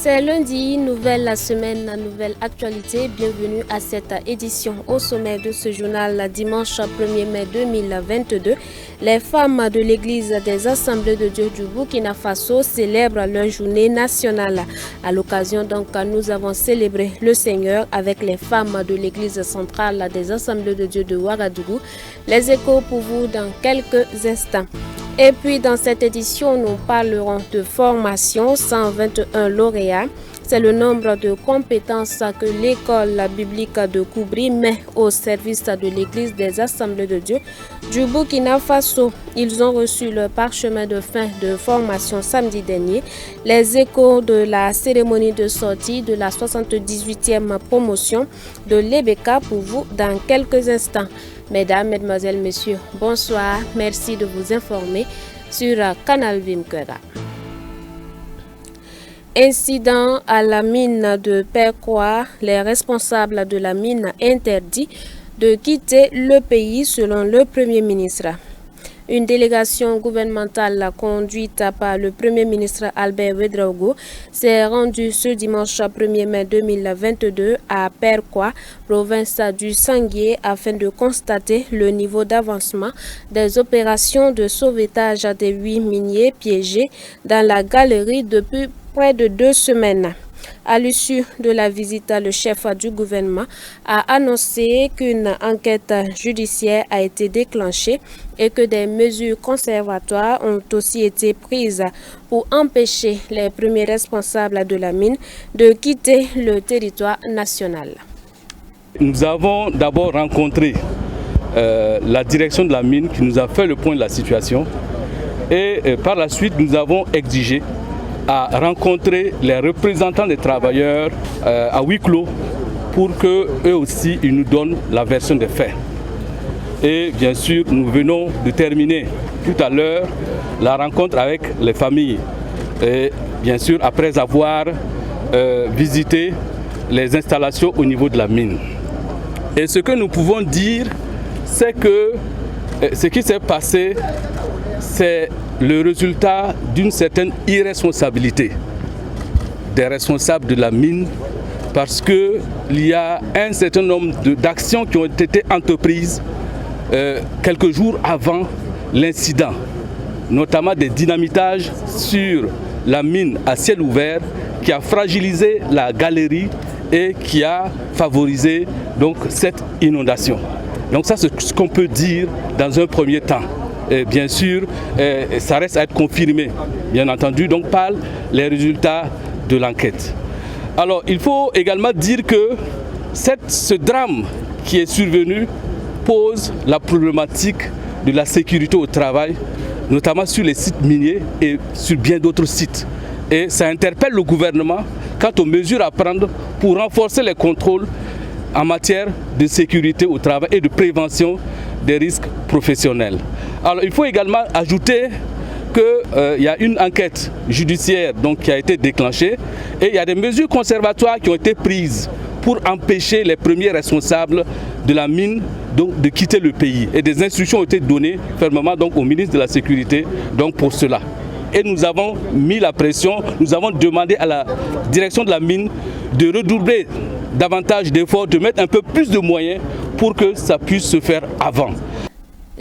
C'est lundi, nouvelle semaine, nouvelle actualité. Bienvenue à cette édition. Au sommet de ce journal, dimanche 1er mai 2022, les femmes de l'église des Assemblées de Dieu du Burkina Faso célèbrent leur journée nationale. À l'occasion, donc, nous avons célébré le Seigneur avec les femmes de l'église centrale des Assemblées de Dieu de Ouagadougou. Les échos pour vous dans quelques instants. Et puis dans cette édition, nous parlerons de formation, 121 lauréats. C'est le nombre de compétences que l'école biblique de Koubri met au service de l'église des Assemblées de Dieu du Burkina Faso. Ils ont reçu le parchemin de fin de formation samedi dernier. Les échos de la cérémonie de sortie de la 78e promotion de l'EBK pour vous dans quelques instants. Mesdames, Mesdemoiselles, Messieurs, bonsoir. Merci de vous informer sur Canal Vimkera. Incident à la mine de Perquois. Les responsables de la mine interdit de quitter le pays selon le Premier ministre. Une délégation gouvernementale conduite par le Premier ministre Albert Ouedraogo s'est rendue ce dimanche 1er mai 2022 à Perquois, province du Sanguier, afin de constater le niveau d'avancement des opérations de sauvetage des 8 miniers piégés dans la galerie depuis près de 2 semaines. À l'issue de la visite, le chef du gouvernement a annoncé qu'une enquête judiciaire a été déclenchée et que des mesures conservatoires ont aussi été prises pour empêcher les premiers responsables de la mine de quitter le territoire national. Nous avons d'abord rencontré la direction de la mine qui nous a fait le point de la situation et par la suite nous avons exigé à rencontrer les représentants des travailleurs à huis clos pour qu'eux aussi ils nous donnent la version des faits. Et bien sûr, nous venons de terminer tout à l'heure la rencontre avec les familles. Et bien sûr, après avoir visité les installations au niveau de la mine. Et ce que nous pouvons dire, c'est que ce qui s'est passé, c'est le résultat d'une certaine irresponsabilité des responsables de la mine parce qu'il y a un certain nombre d'actions qui ont été entreprises quelques jours avant l'incident, notamment des dynamitages sur la mine à ciel ouvert qui a fragilisé la galerie et qui a favorisé donc cette inondation. Donc ça c'est ce qu'on peut dire dans un premier temps. Et bien sûr, ça reste à être confirmé, bien entendu, donc par les résultats de l'enquête. Alors, il faut également dire que ce drame qui est survenu pose la problématique de la sécurité au travail, notamment sur les sites miniers et sur bien d'autres sites. Et ça interpelle le gouvernement quant aux mesures à prendre pour renforcer les contrôles en matière de sécurité au travail et de prévention des risques professionnels. Alors il faut également ajouter qu'il y a une enquête judiciaire donc, qui a été déclenchée et il y a des mesures conservatoires qui ont été prises pour empêcher les premiers responsables de la mine donc, de quitter le pays. Et des instructions ont été données fermement donc, au ministre de la Sécurité donc, pour cela. Et nous avons mis la pression, nous avons demandé à la direction de la mine de redoubler davantage d'efforts, de mettre un peu plus de moyens pour que ça puisse se faire avant.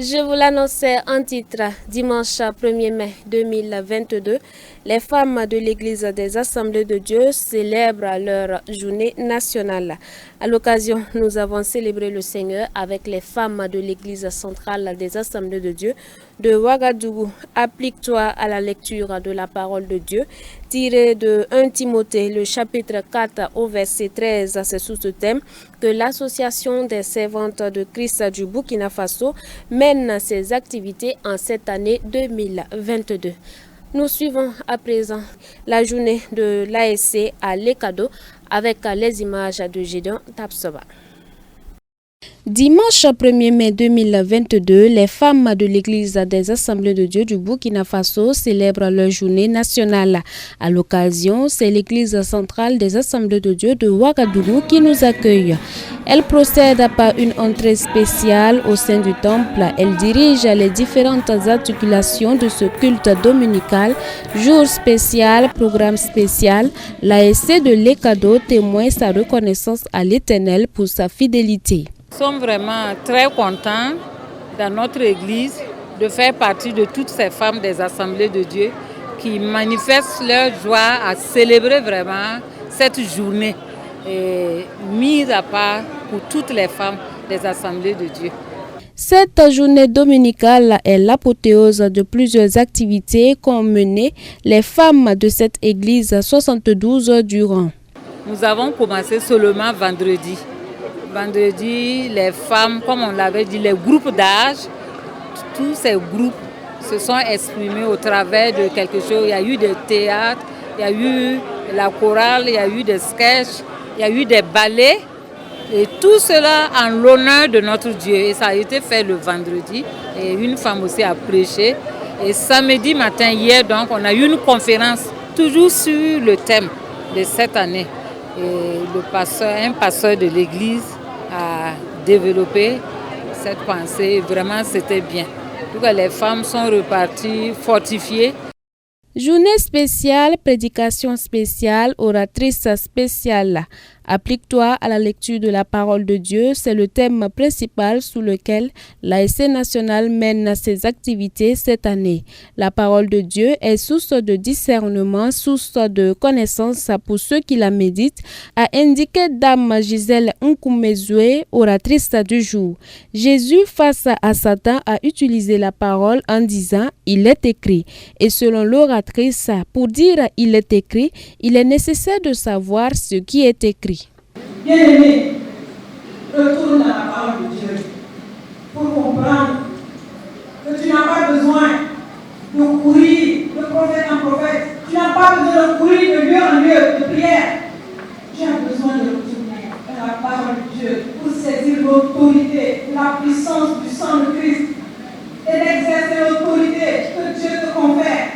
Je vous l'annonçais en titre, dimanche 1er mai 2022, les femmes de l'Église des Assemblées de Dieu célèbrent leur journée nationale. À l'occasion, nous avons célébré le Seigneur avec les femmes de l'Église centrale des Assemblées de Dieu de Ouagadougou. Applique-toi à la lecture de la parole de Dieu, tirée de 1 Timothée, le chapitre 4 au verset 13. C'est sous ce thème que l'Association des servantes de Christ du Burkina Faso mène ses activités en cette année 2022. Nous suivons à présent la journée de l'ASC à Lekado avec les images de Gédéon Tapsoba. Dimanche 1er mai 2022, les femmes de l'Église des Assemblées de Dieu du Burkina Faso célèbrent leur journée nationale. À l'occasion, c'est l'Église centrale des Assemblées de Dieu de Ouagadougou qui nous accueille. Elle procède par une entrée spéciale au sein du temple. Elle dirige les différentes articulations de ce culte dominical, jour spécial, programme spécial. L'ASC de l'Ekado témoigne sa reconnaissance à l'Éternel pour sa fidélité. Nous sommes vraiment très contents dans notre église de faire partie de toutes ces femmes des Assemblées de Dieu qui manifestent leur joie à célébrer vraiment cette journée mise à part pour toutes les femmes des Assemblées de Dieu. Cette journée dominicale est l'apothéose de plusieurs activités qu'ont menées les femmes de cette église 72 heures durant. Nous avons commencé seulement vendredi. Vendredi, les femmes, comme on l'avait dit, les groupes d'âge, tous ces groupes se sont exprimés au travers de quelque chose. Il y a eu des théâtres, il y a eu la chorale, il y a eu des sketchs, il y a eu des ballets. Et tout cela en l'honneur de notre Dieu. Et ça a été fait le vendredi. Et une femme aussi a prêché. Et samedi matin, hier, donc, on a eu une conférence toujours sur le thème de cette année. Et un pasteur de l'église a développé cette pensée. Vraiment, c'était bien. Donc, les femmes sont reparties fortifiées. Journée spéciale, prédication spéciale, oratrice spéciale. Applique-toi à la lecture de la parole de Dieu, c'est le thème principal sous lequel l'ASC nationale mène ses activités cette année. La parole de Dieu est source de discernement, source de connaissance pour ceux qui la méditent, a indiqué Dame Gisèle Nkoumezoué, oratrice du jour. Jésus, face à Satan, a utilisé la parole en disant « Il est écrit ». Et selon l'oratrice, pour dire « Il est écrit », il est nécessaire de savoir ce qui est écrit. Bien-aimé, retourne à la parole de Dieu pour comprendre que tu n'as pas besoin de courir de prophète en prophète. Tu n'as pas besoin de courir de lieu en lieu de prière. Tu as besoin de retourner à la parole de Dieu pour saisir l'autorité, la puissance du sang de Christ et d'exercer l'autorité que Dieu te confère.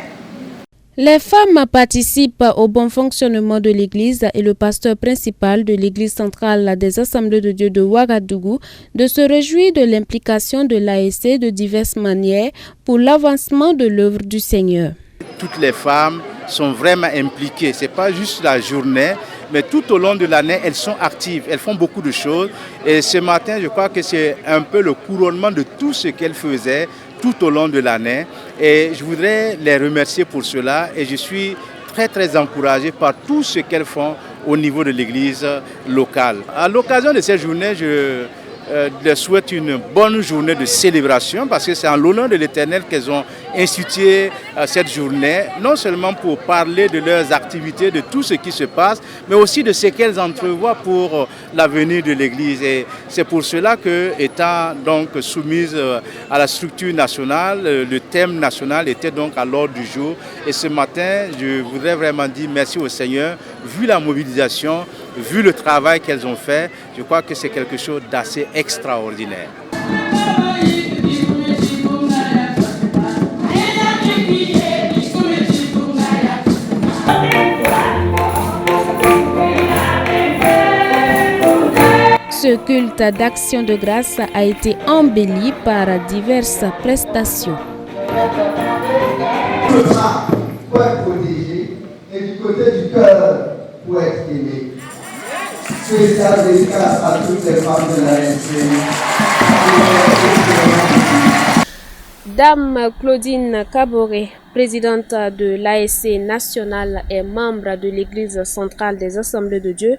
Les femmes participent au bon fonctionnement de l'Église et le pasteur principal de l'Église centrale des Assemblées de Dieu de Ouagadougou de se réjouir de l'implication de l'ASC de diverses manières pour l'avancement de l'œuvre du Seigneur. Toutes les femmes sont vraiment impliquées. Ce n'est pas juste la journée, mais tout au long de l'année, elles sont actives. Elles font beaucoup de choses. Et ce matin, je crois que c'est un peu le couronnement de tout ce qu'elles faisaient tout au long de l'année. Et je voudrais les remercier pour cela. Et je suis très, très encouragé par tout ce qu'elles font au niveau de l'église locale. À l'occasion de cette journée, je leur souhaite une bonne journée de célébration parce que c'est en l'honneur de l'Éternel qu'elles ont institué cette journée, non seulement pour parler de leurs activités, de tout ce qui se passe, mais aussi de ce qu'elles entrevoient pour l'avenir de l'Église. Et c'est pour cela que, étant donc soumise à la structure nationale, le thème national était donc à l'ordre du jour. Et ce matin, je voudrais vraiment dire merci au Seigneur, vu la mobilisation, vu le travail qu'elles ont fait, je crois que c'est quelque chose d'assez extraordinaire. Ce culte d'action de grâce a été embelli par diverses prestations. Le bras pour être protégé et du côté du cœur pour être aimé. Spécial dédicace à toutes les femmes de l'ASC. Dame Claudine Kaboré, présidente de l'ASC nationale et membre de l'Église centrale des Assemblées de Dieu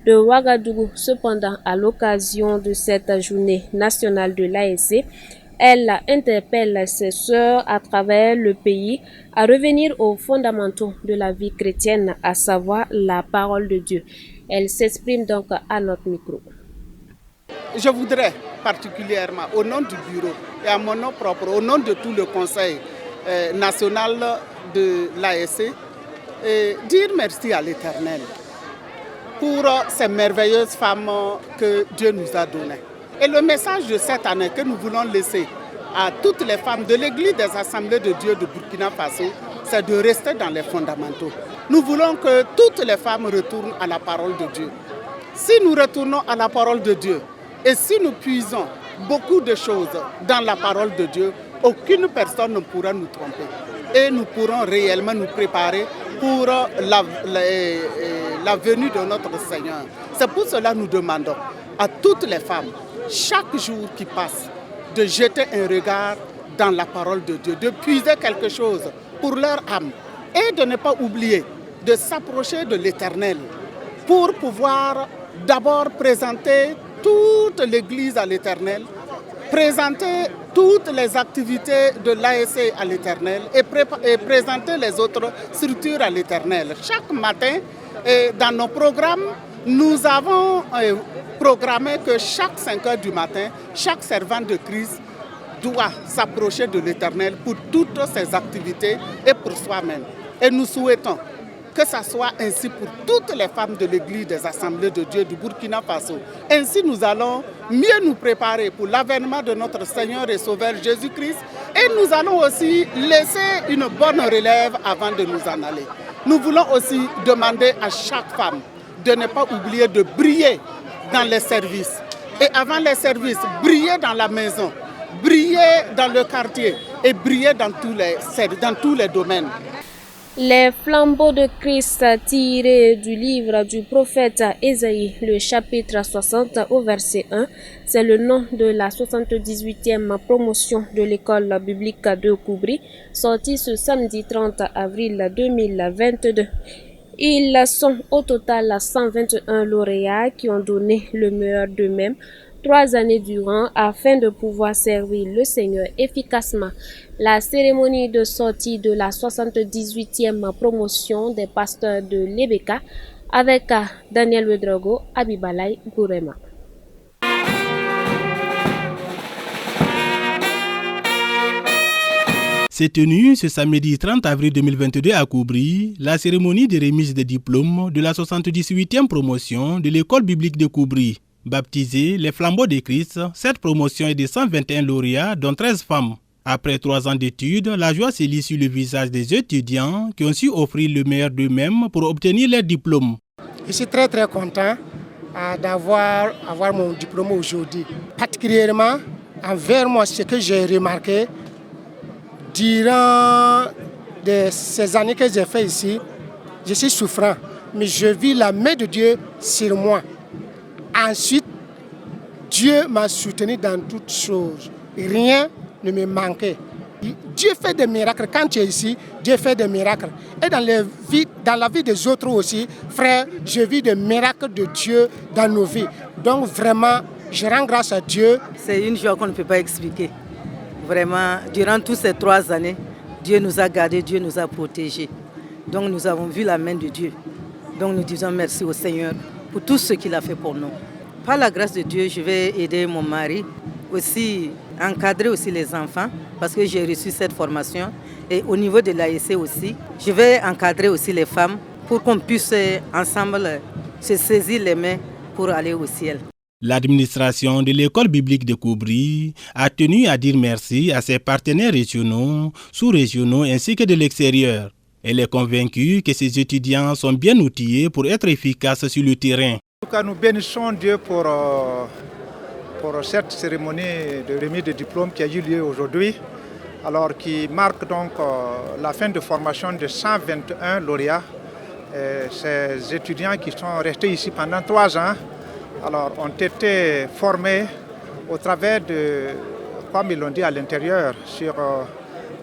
de Ouagadougou. Cependant, à l'occasion de cette journée nationale de l'ASC, elle interpelle ses sœurs à travers le pays à revenir aux fondamentaux de la vie chrétienne, à savoir la parole de Dieu. Elle s'exprime donc à notre micro. Je voudrais particulièrement, au nom du bureau et à mon nom propre, au nom de tout le conseil national de l'ASC, dire merci à l'Éternel pour ces merveilleuses femmes que Dieu nous a données. Et le message de cette année que nous voulons laisser à toutes les femmes de l'Église des Assemblées de Dieu de Burkina Faso, c'est de rester dans les fondamentaux. Nous voulons que toutes les femmes retournent à la parole de Dieu. Si nous retournons à la parole de Dieu et si nous puisons beaucoup de choses dans la parole de Dieu, aucune personne ne pourra nous tromper. Et nous pourrons réellement nous préparer pour la venue de notre Seigneur. C'est pour cela que nous demandons à toutes les femmes, chaque jour qui passe, de jeter un regard dans la parole de Dieu, de puiser quelque chose pour leur âme et de ne pas oublier de s'approcher de l'Éternel pour pouvoir d'abord présenter toute l'Église à l'Éternel, présenter toutes les activités de l'ASC à l'Éternel et présenter les autres structures à l'Éternel. Chaque matin, dans nos programmes, nous avons programmé que chaque 5 heures du matin, chaque servant de Christ doit s'approcher de l'Éternel pour toutes ses activités et pour soi-même. Et nous souhaitons que ça soit ainsi pour toutes les femmes de l'Église des Assemblées de Dieu du Burkina Faso. Ainsi, nous allons mieux nous préparer pour l'avènement de notre Seigneur et Sauveur Jésus-Christ. Et nous allons aussi laisser une bonne relève avant de nous en aller. Nous voulons aussi demander à chaque femme de ne pas oublier de briller dans les services. Et avant les services, briller dans la maison, briller dans le quartier et briller dans tous les domaines. Les flambeaux de Christ tirés du livre du prophète Ésaïe, le chapitre 60 au verset 1, c'est le nom de la 78e promotion de l'école biblique de Koubri, sortie ce samedi 30 avril 2022. Ils sont au total 121 lauréats qui ont donné le meilleur d'eux-mêmes 3 années durant afin de pouvoir servir le Seigneur efficacement. La cérémonie de sortie de la 78e promotion des pasteurs de l'Ebeka avec Daniel Ouedraogo, Abibalay Gourema. S'est tenue ce samedi 30 avril 2022 à Koubri, la cérémonie de remise des diplômes de la 78e promotion de l'école biblique de Koubri. Baptisée les Flambeaux de Christ, cette promotion est de 121 lauréats, dont 13 femmes. Après 3 ans d'études, la joie s'est lue sur le visage des étudiants qui ont su offrir le meilleur d'eux-mêmes pour obtenir leur diplôme. Je suis très content d'avoir mon diplôme aujourd'hui. Particulièrement envers moi, ce que j'ai remarqué durant ces années que j'ai fait ici, je suis souffrant, mais je vis la main de Dieu sur moi. Ensuite, Dieu m'a soutenu dans toutes choses. Rien ne me manquait. Dieu fait des miracles. Quand tu es ici, Dieu fait des miracles. Et dans la vie des autres aussi, frères, je vis des miracles de Dieu dans nos vies. Donc vraiment, je rends grâce à Dieu. C'est une joie qu'on ne peut pas expliquer. Vraiment, durant toutes ces 3 années, Dieu nous a gardés, Dieu nous a protégés. Donc nous avons vu la main de Dieu. Donc nous disons merci au Seigneur pour tout ce qu'il a fait pour nous. Par la grâce de Dieu, je vais aider mon mari, aussi encadrer aussi les enfants, parce que j'ai reçu cette formation. Et au niveau de l'ASC aussi, je vais encadrer aussi les femmes pour qu'on puisse ensemble se saisir les mains pour aller au ciel. L'administration de l'école biblique de Koubri a tenu à dire merci à ses partenaires régionaux, sous-régionaux ainsi que de l'extérieur. Elle est convaincue que ses étudiants sont bien outillés pour être efficaces sur le terrain. En tout cas, nous bénissons Dieu pour cette cérémonie de remise de diplôme qui a eu lieu aujourd'hui, alors qui marque donc la fin de formation de 121 lauréats. Ces étudiants qui sont restés ici pendant 3 ans, alors ont été formés au travers de, comme ils l'ont dit à l'intérieur, sur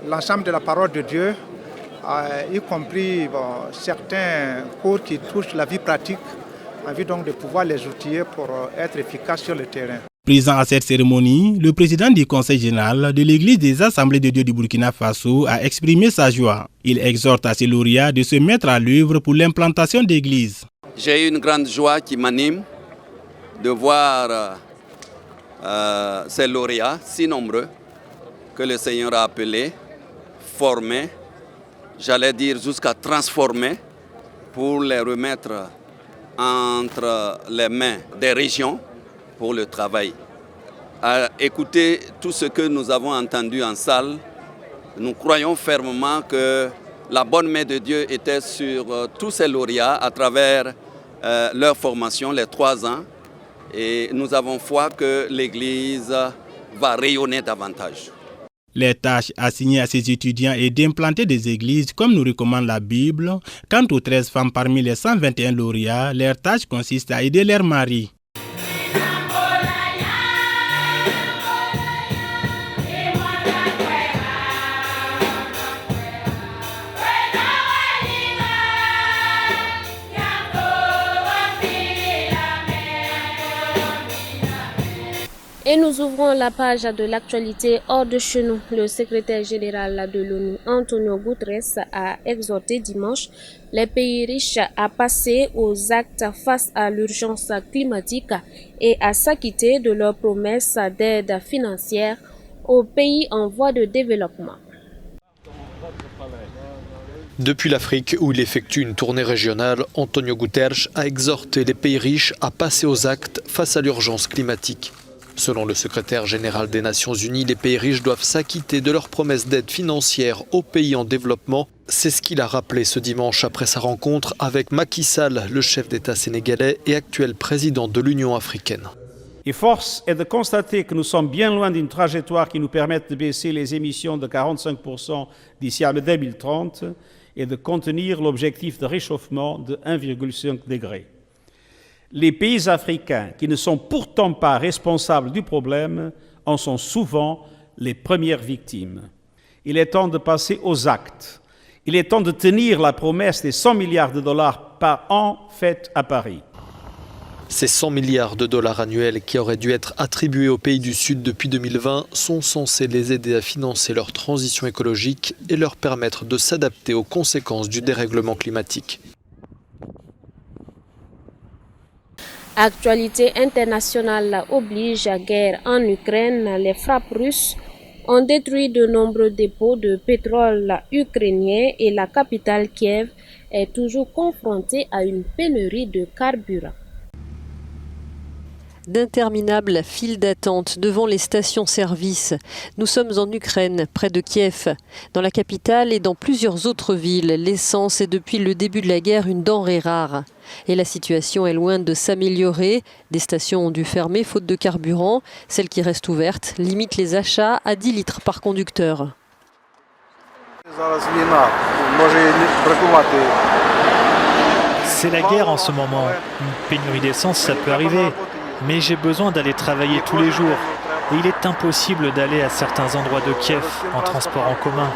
l'ensemble de la parole de Dieu, y compris certains cours qui touchent la vie pratique, en vue donc de pouvoir les outiller pour être efficaces sur le terrain. Présent à cette cérémonie, le président du Conseil général de l'Église des Assemblées de Dieu du Burkina Faso a exprimé sa joie. Il exhorte à ses lauréats de se mettre à l'œuvre pour l'implantation d'églises. J'ai une grande joie qui m'anime de voir ces lauréats si nombreux que le Seigneur a appelés, formés, j'allais dire jusqu'à transformer, pour les remettre entre les mains des régions pour le travail. à écouter tout ce que nous avons entendu en salle. Nous croyons fermement que la bonne main de Dieu était sur tous ces lauréats à travers leur formation, les 3 ans. Et nous avons foi que l'Église va rayonner davantage. Les tâches assignées à ces étudiants est d'implanter des églises comme nous recommande la Bible. Quant aux 13 femmes parmi les 121 lauréats, leur tâche consiste à aider leurs maris. Et nous ouvrons la page de l'actualité hors de chez nous. Le secrétaire général de l'ONU, Antonio Guterres, a exhorté dimanche les pays riches à passer aux actes face à l'urgence climatique et à s'acquitter de leurs promesses d'aide financière aux pays en voie de développement. Depuis l'Afrique, où il effectue une tournée régionale, Antonio Guterres a exhorté les pays riches à passer aux actes face à l'urgence climatique. Selon le secrétaire général des Nations Unies, les pays riches doivent s'acquitter de leurs promesses d'aide financière aux pays en développement. C'est ce qu'il a rappelé ce dimanche après sa rencontre avec Macky Sall, le chef d'État sénégalais et actuel président de l'Union africaine. Et force est de constater que nous sommes bien loin d'une trajectoire qui nous permette de baisser les émissions de 45% d'ici à 2030 et de contenir l'objectif de réchauffement de 1,5 degré. Les pays africains, qui ne sont pourtant pas responsables du problème, en sont souvent les premières victimes. Il est temps de passer aux actes. Il est temps de tenir la promesse des 100 milliards de dollars par an faite à Paris. Ces 100 milliards de dollars annuels qui auraient dû être attribués aux pays du Sud depuis 2020 sont censés les aider à financer leur transition écologique et leur permettre de s'adapter aux conséquences du dérèglement climatique. Actualité internationale oblige, guerre en Ukraine, les frappes russes ont détruit de nombreux dépôts de pétrole ukrainien et la capitale Kiev est toujours confrontée à une pénurie de carburant. D'interminables files d'attente devant les stations-service. Nous sommes en Ukraine, près de Kiev. Dans la capitale et dans plusieurs autres villes, l'essence est depuis le début de la guerre une denrée rare. Et la situation est loin de s'améliorer. Des stations ont dû fermer faute de carburant. Celles qui restent ouvertes limitent les achats à 10 litres par conducteur. C'est la guerre en ce moment. Une pénurie d'essence, ça peut arriver. Mais j'ai besoin d'aller travailler tous les jours. Et il est impossible d'aller à certains endroits de Kiev en transport en commun.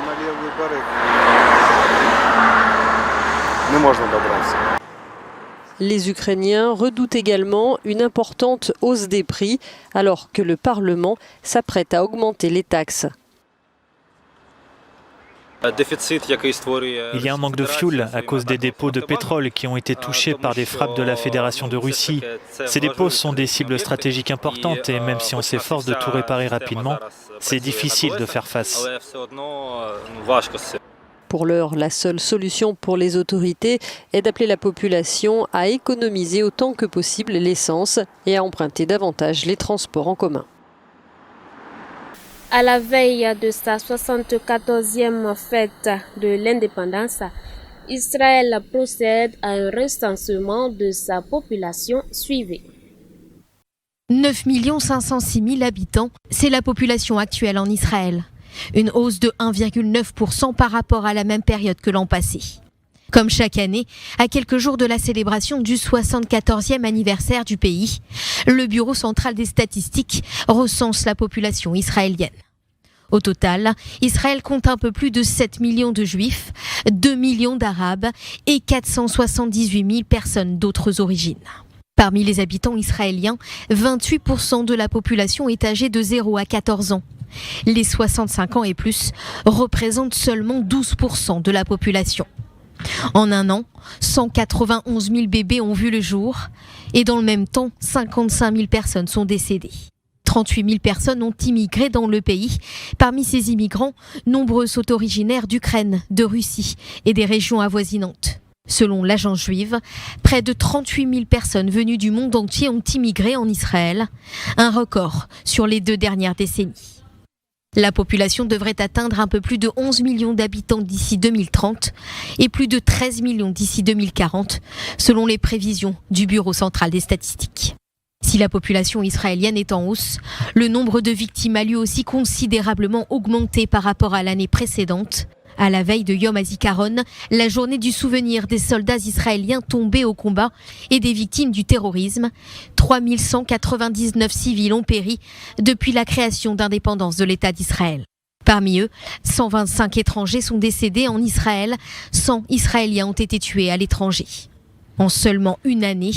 Les Ukrainiens redoutent également une importante hausse des prix, alors que le Parlement s'apprête à augmenter les taxes. Il y a un manque de fioul à cause des dépôts de pétrole qui ont été touchés par des frappes de la Fédération de Russie. Ces dépôts sont des cibles stratégiques importantes et même si on s'efforce de tout réparer rapidement, c'est difficile de faire face. Pour l'heure, la seule solution pour les autorités est d'appeler la population à économiser autant que possible l'essence et à emprunter davantage les transports en commun. À la veille de sa 74e fête de l'indépendance, Israël procède à un recensement de sa population. Suivie. 9 506 000 habitants, c'est la population actuelle en Israël. Une hausse de 1,9% par rapport à la même période que l'an passé. Comme chaque année, à quelques jours de la célébration du 74e anniversaire du pays, le Bureau central des statistiques recense la population israélienne. Au total, Israël compte un peu plus de 7 millions de Juifs, 2 millions d'Arabes et 478 000 personnes d'autres origines. Parmi les habitants israéliens, 28% de la population est âgée de 0 à 14 ans. Les 65 ans et plus représentent seulement 12% de la population. En un an, 191 000 bébés ont vu le jour et dans le même temps, 55 000 personnes sont décédées. 38 000 personnes ont immigré dans le pays. Parmi ces immigrants, nombreux sont originaires d'Ukraine, de Russie et des régions avoisinantes. Selon l'agence juive, près de 38 000 personnes venues du monde entier ont immigré en Israël, un record sur les 2 dernières décennies. La population devrait atteindre un peu plus de 11 millions d'habitants d'ici 2030 et plus de 13 millions d'ici 2040, selon les prévisions du Bureau central des statistiques. Si la population israélienne est en hausse, le nombre de victimes a lui aussi considérablement augmenté par rapport à l'année précédente. À la veille de Yom HaZikaron, la journée du souvenir des soldats israéliens tombés au combat et des victimes du terrorisme, 3199 civils ont péri depuis la création d'indépendance de l'État d'Israël. Parmi eux, 125 étrangers sont décédés en Israël, 100 Israéliens ont été tués à l'étranger. En seulement une année,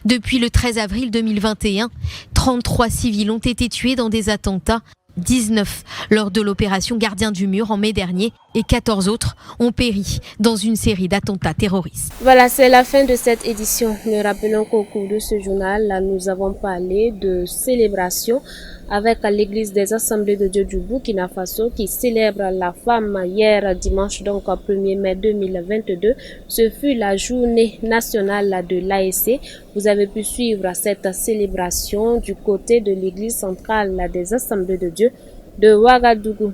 depuis le 13 avril 2021, 33 civils ont été tués dans des attentats, 19 lors de l'opération Gardien du Mur en mai dernier et 14 autres ont péri dans une série d'attentats terroristes. Voilà, c'est la fin de cette édition. Nous rappelons qu'au cours de ce journal, nous avons parlé de célébration avec l'église des Assemblées de Dieu du Burkina Faso qui célèbre la femme hier dimanche, donc 1er mai 2022. Ce fut la journée nationale de l'ASC. Vous avez pu suivre cette célébration du côté de l'église centrale des Assemblées de Dieu de Ouagadougou.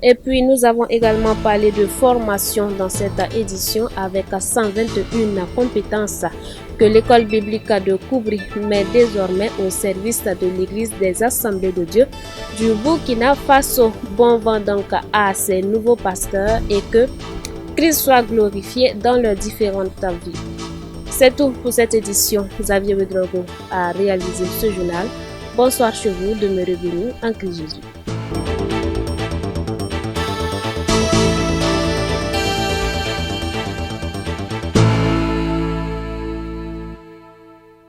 Et puis nous avons également parlé de formation dans cette édition avec 121 compétences que l'école biblique de Koubri met désormais au service de l'église des Assemblées de Dieu du Burkina Faso. Bon vent donc à ces nouveaux pasteurs et que Christ soit glorifié dans leurs différentes vies. C'est tout pour cette édition. Xavier Ouedraogo a réalisé ce journal. Bonsoir chez vous, demeurez bénis en Christ Jésus.